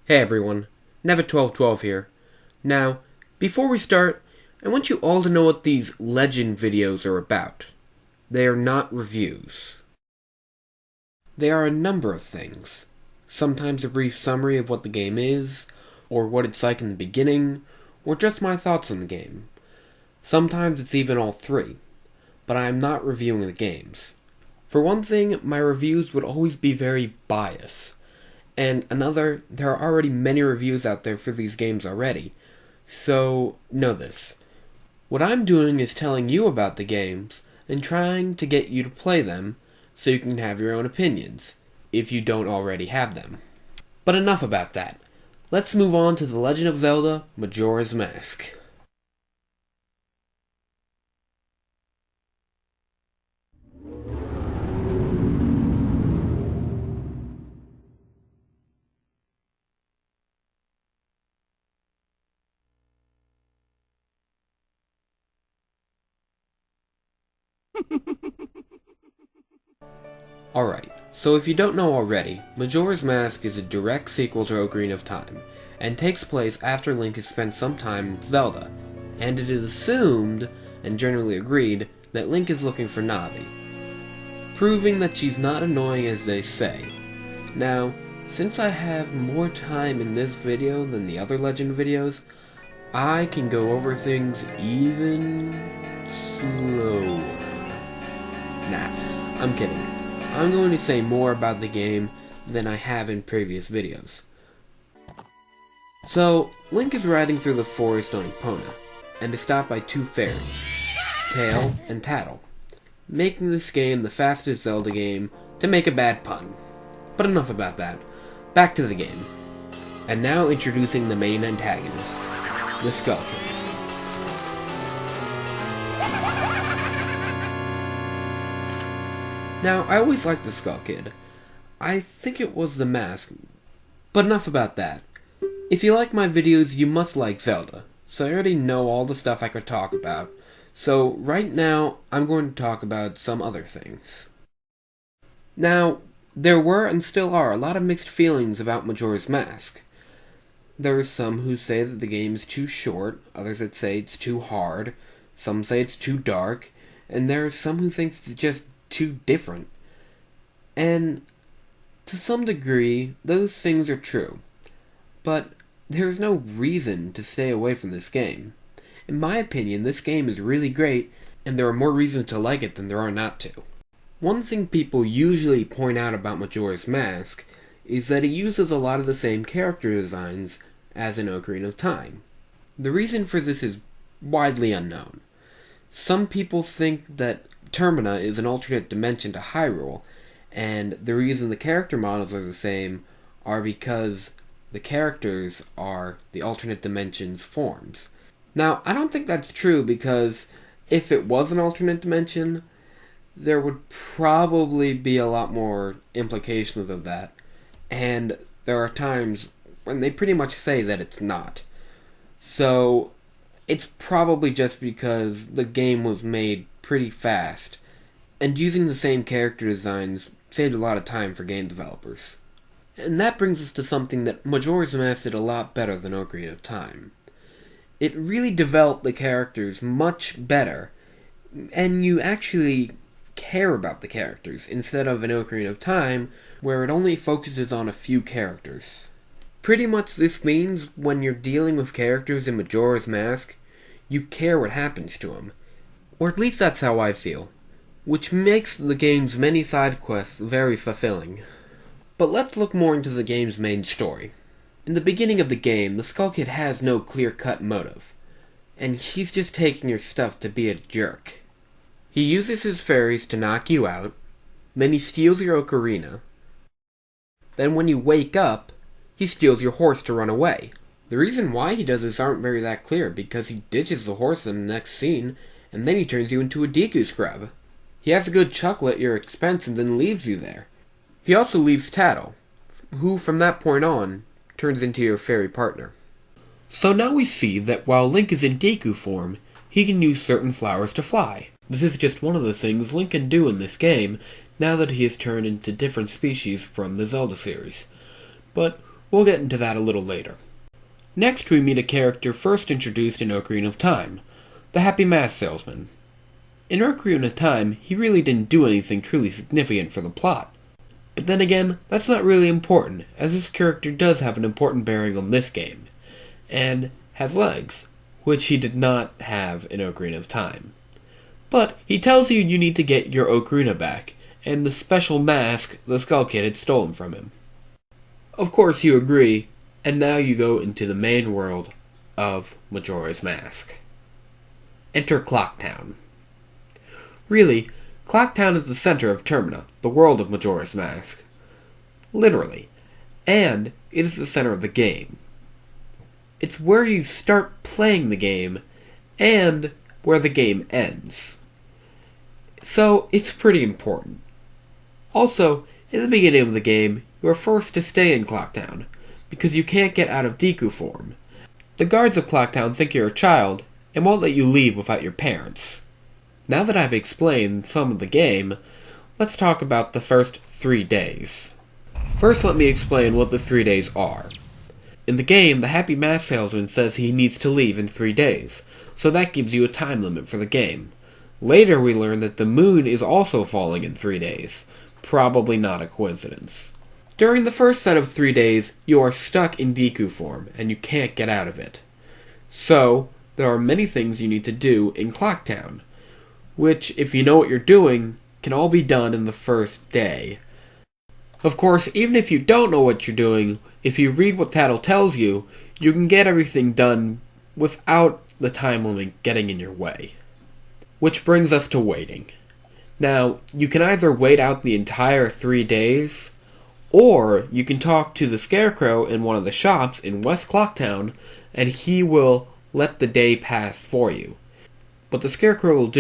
Hey everyone, Never1212 here. Now, before we start, I want you all to know what these legend videos are about. They are not reviews. They are a number of things. Sometimes a brief summary of what the game is, or what it's like in the beginning, or just my thoughts on the game. Sometimes it's even all three, but I am not reviewing the games. For one thing, my reviews would always be very biased. And another, there are already many reviews out there for these games already. So, know this. What I'm doing is telling you about the games, and trying to get you to play them, so you can have your own opinions, if you don't already have them. But enough about that. Let's move on to The Legend of Zelda: Majora's Mask. Alright, so if you don't know already, Majora's Mask is a direct sequel to Ocarina of Time, and takes place after Link has spent some time with Zelda, and it is assumed, and generally agreed, that Link is looking for Navi, proving that she's not annoying as they say. Now, since I have more time in this video than the other Legend videos, I can go over things even slower. Nah, I'm kidding. I'm going to say more about the game than I have in previous videos. So, Link is riding through the forest on Epona, and is stopped by two fairies, Tail and Tattle, making this game the fastest Zelda game to make a bad pun. But enough about that. Back to the game. And now introducing the main antagonist, the Skull Kid. Now, I always liked the Skull Kid. I think it was the mask. But enough about that. If you like my videos, you must like Zelda. So I already know all the stuff I could talk about. So right now, I'm going to talk about some other things. Now, there were and still are a lot of mixed feelings about Majora's Mask. There are some who say that the game is too short, others that say it's too hard, some say it's too dark, and there are some who think it's just too different. And to some degree, those things are true. But there's no reason to stay away from this game. In my opinion, this game is really great, and there are more reasons to like it than there are not to. One thing people usually point out about Majora's Mask is that it uses a lot of the same character designs as in Ocarina of Time. The reason for this is widely unknown. Some people think that Termina is an alternate dimension to Hyrule, and the reason the character models are the same are because the characters are the alternate dimension's forms. Now, I don't think that's true because if it was an alternate dimension, there would probably be a lot more implications of that, and there are times when they pretty much say that it's not. So, it's probably just because the game was made pretty fast, and using the same character designs saved a lot of time for game developers. And that brings us to something that Majora's Mask did a lot better than Ocarina of Time. It really developed the characters much better, and you actually care about the characters, instead of in Ocarina of Time, where it only focuses on a few characters. Pretty much this means when you're dealing with characters in Majora's Mask, you care what happens to them. Or at least that's how I feel, which makes the game's many side quests very fulfilling. But let's look more into the game's main story. In the beginning of the game, the Skull Kid has no clear-cut motive, and he's just taking your stuff to be a jerk. He uses his fairies to knock you out, then he steals your ocarina, then when you wake up, he steals your horse to run away. The reason why he does this aren't very that clear, because he ditches the horse in the next scene, and then he turns you into a Deku scrub. He has a good chuckle at your expense and then leaves you there. He also leaves Tattle, who from that point on, turns into your fairy partner. So now we see that while Link is in Deku form, he can use certain flowers to fly. This is just one of the things Link can do in this game, now that he has turned into different species from the Zelda series. But We'll get into that a little later. Next, we meet a character first introduced in Ocarina of Time, the Happy Mask Salesman. In Ocarina of Time, he really didn't do anything truly significant for the plot. But then again, that's not really important, as this character does have an important bearing on this game, and has legs, which he did not have in Ocarina of Time. But he tells you you need to get your ocarina back, and the special mask the Skull Kid had stolen from him. Of course you agree, and now you go into the main world of Majora's Mask. Enter Clocktown. Really, Clocktown is the center of Termina, the world of Majora's Mask. Literally. And it is the center of the game. It's where you start playing the game, and where the game ends. So, it's pretty important. Also, in the beginning of the game, you are forced to stay in Clocktown, because you can't get out of Deku form. The guards of Clocktown think you're a child, and won't let you leave without your parents. Now that I've explained some of the game, let's talk about the first 3 days. First, let me explain what the 3 days are. In the game, the Happy Mask Salesman says he needs to leave in 3 days, so that gives you a time limit for the game. Later we learn that the moon is also falling in 3 days. Probably not a coincidence. During the first set of 3 days, you are stuck in Deku form, and you can't get out of it. So, there are many things you need to do in Clocktown, which, if you know what you're doing, can all be done in the first day. Of course, even if you don't know what you're doing, if you read what Tattle tells you, you can get everything done without the time limit getting in your way. Which brings us to waiting. Now, you can either wait out the entire 3 days, or you can talk to the Scarecrow in one of the shops in West Clocktown, and he will let the day pass for you. What the Scarecrow will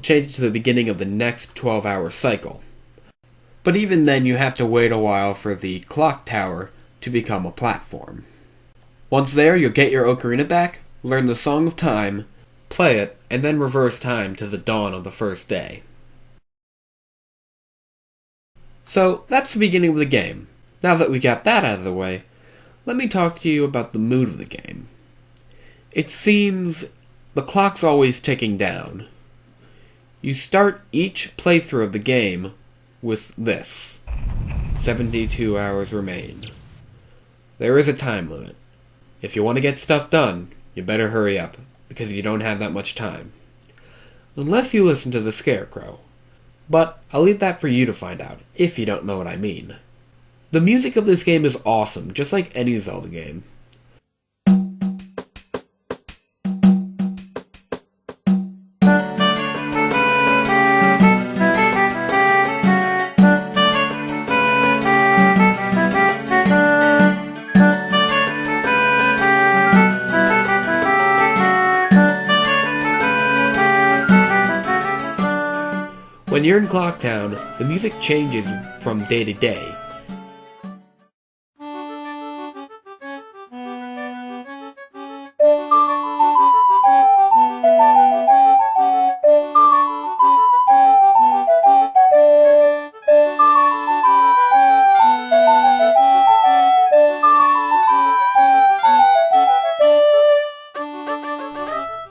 change it to the beginning of the next 12-hour cycle. But even then, you have to wait a while for the clock tower to become a platform. Once there, you'll get your ocarina back, learn the Song of Time, play it, and then reverse time to the dawn of the first day. So, that's the beginning of the game. Now that we got that out of the way, let me talk to you about the mood of the game. It seems the clock's always ticking down. You start each playthrough of the game with this. 72 hours remain. There is a time limit. If you want to get stuff done, you better hurry up, because you don't have that much time. Unless you listen to the Scarecrow. But I'll leave that for you to find out, if you don't know what I mean. The music of this game is awesome, just like any Zelda game. When you're in Clocktown, the music changes from day to day.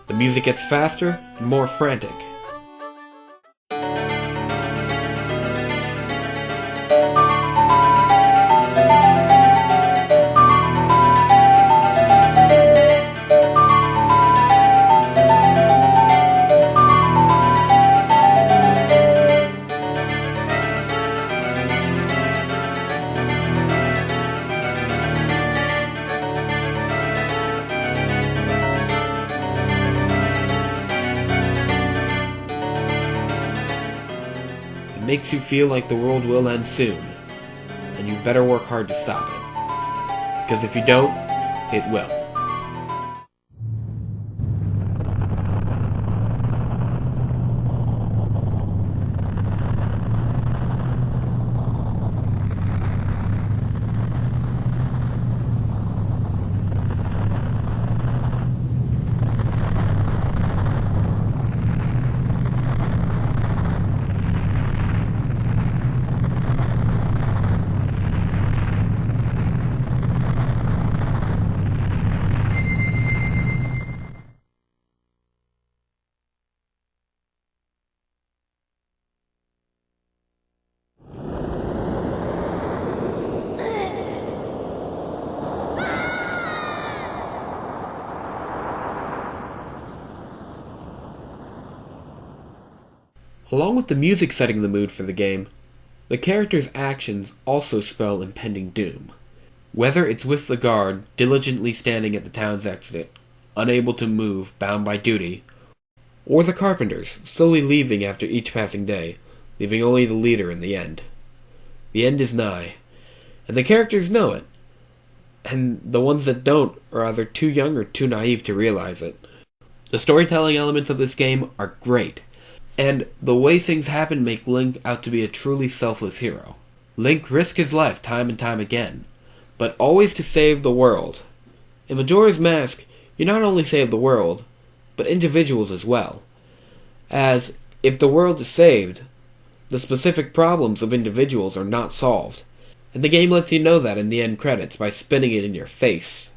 The music gets faster and more frantic. Makes you feel like the world will end soon, and you better work hard to stop it. Because if you don't, it will. Along with the music setting the mood for the game, the character's actions also spell impending doom. Whether it's with the guard diligently standing at the town's exit, unable to move, bound by duty, or the carpenters slowly leaving after each passing day, leaving only the leader in the end. The end is nigh, and the characters know it, and the ones that don't are either too young or too naive to realize it. The storytelling elements of this game are great, and the way things happen make Link out to be a truly selfless hero. Link risks his life time and time again, but always to save the world. In Majora's Mask, you not only save the world, but individuals as well. As, if the world is saved, the specific problems of individuals are not solved, and the game lets you know that in the end credits by spinning it in your face.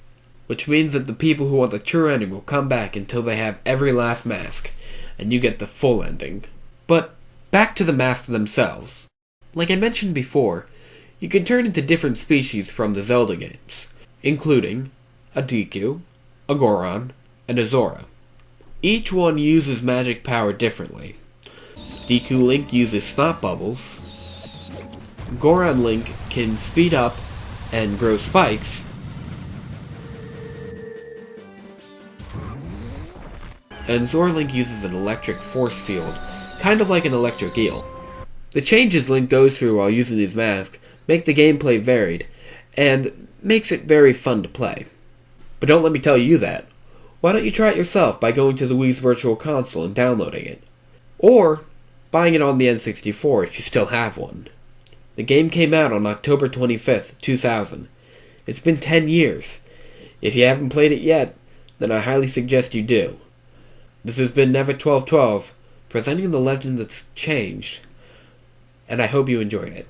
Which means that the people who want the true ending will come back until they have every last mask, and you get the full ending. But back to the masks themselves. Like I mentioned before, you can turn into different species from the Zelda games, including a Deku, a Goron, and a Zora. Each one uses magic power differently. Deku Link uses snot bubbles, Goron Link can speed up and grow spikes, and Zora Link uses an electric force field, kind of like an electric eel. The changes Link goes through while using these masks make the gameplay varied, and makes it very fun to play. But don't let me tell you that. Why don't you try it yourself by going to the Wii's Virtual Console and downloading it? Or buying it on the N64 if you still have one. The game came out on October 25th, 2000. It's been 10 years. If you haven't played it yet, then I highly suggest you do. This has been Never1212, presenting the legend that's changed, and I hope you enjoyed it.